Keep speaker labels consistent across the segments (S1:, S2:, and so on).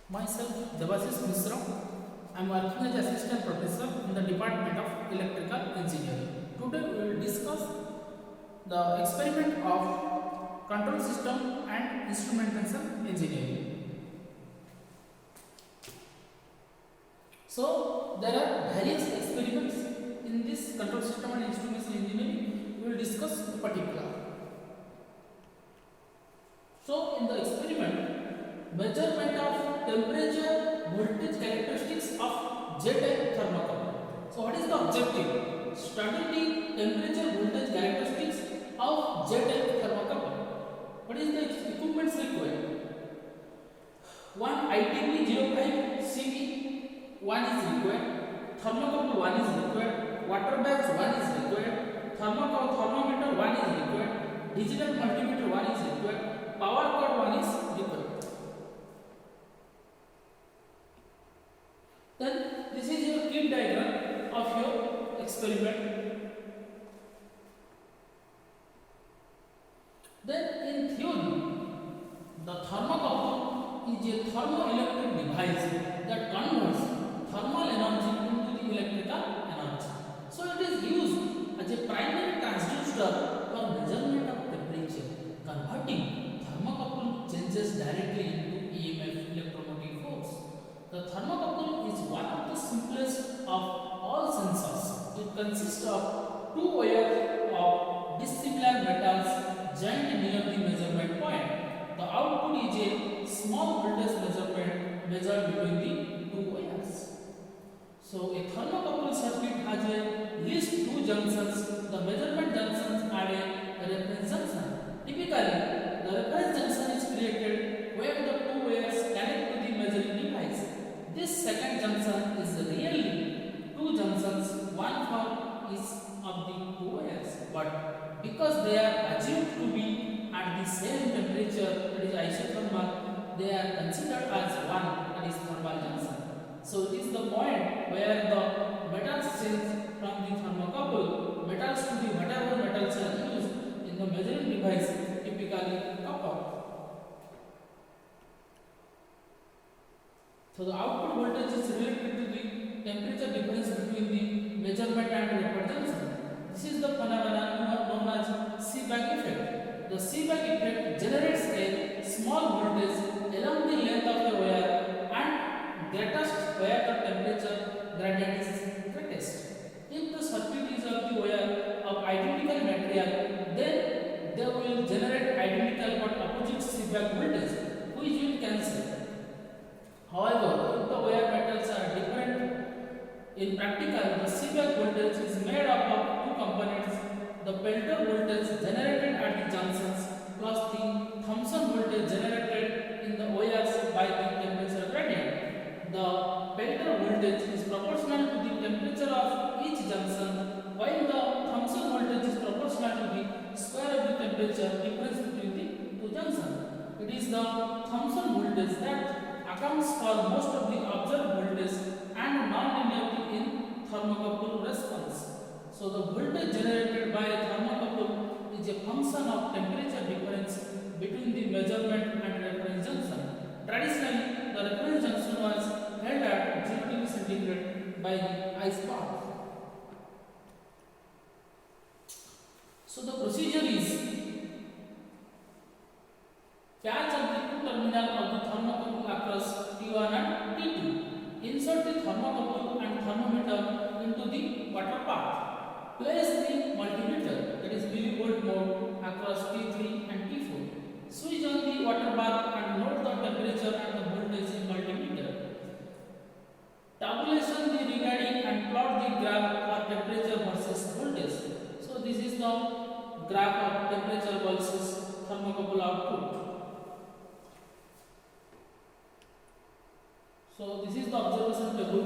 S1: Myself, Debashish Mishra. I am working as assistant professor in the Department of Electrical Engineering. Today we will discuss the experiment of control system and instrumentation engineering. So there are various experiments in this control system and instrumentation engineering. We will discuss in particular. So in the experiment, measurement of temperature, voltage characteristics of J-type thermocouple. So what is the objective? Study the temperature, voltage characteristics of J-type thermocouple. What is the equipment required? One ITP 05 CV 1 is required, thermocouple 1 is required, water bags 1 is required, thermometer 1 is required, digital multimeter 1 is required, power cord 1 is required. Then this is your kit diagram of your experiment. Then in theory, the thermocouple is a thermoelectric device that converts thermal energy into the electrical energy. So it is used as a primary transducer for measurement of temperature. Converting thermocouple changes directly into EMF, electromotive force. The thermocouple is one of the simplest of all sensors. It consists of two wires of dissimilar metals joined near the measurement point. The output is a small voltage measurement measured between the two wires. So a thermocouple circuit has at least two junctions. The measurement junctions are a reference junction. Typically, the reference junction is created where the two wires connect to the measuring device. This second junction is really two junctions, one for each of the two wires, but because they are assumed to be at the same temperature, that is isothermal, they are considered as one, that is thermal junction. So it is the point where the metals change from the thermocouple metals to the whatever metals are used in the measuring device, typically copper. So the output voltage is related to the temperature difference between the measurement and reference junction. This is the phenomenon known as Seebeck effect. The Seebeck effect generates a small voltage along the length of a wire and greatest where the temperature gradient is greatest. If the circuit is of the wire of identical material, then they will generate identical but opposite Seebeck voltage, which will cancel. However, if the wire metals are different, in practical, the Seebeck voltage is made up of two components: the Peltor voltage generated at the junctions plus the Thomson voltage generated in the wires by the temperature gradient. The Peltor voltage is proportional to the temperature of each junction, while the Thomson voltage is proportional to the square of the temperature difference between the two junctions. It is the Thomson voltage that accounts for most of the observed voltage and non-linearity in thermocouple response. So the voltage generated by a thermocouple is a function of temperature difference between the measurement and reference junction. Traditionally, the reference junction was held at 0 degree centigrade by the ice bath. So the procedure is patch of the two terminal of the thermocouple across T1 and T2. Insert the thermocouple and thermometer into the water bath. Place the multimeter, that is millivolt mode, across T3 and T4. Switch on the water bath and note the temperature and the voltage in multimeter. Tabulation the reading and plot the graph for temperature versus voltage. So this is the graph of temperature versus thermocouple output. So this is the observation table.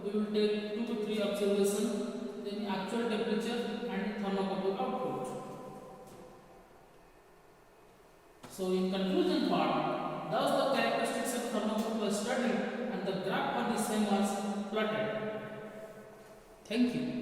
S1: We will take 2 to 3 observations, then actual temperature and thermocouple output. So in conclusion part, thus the characteristics of thermocouple were studied and the graph for the same was plotted. Thank you.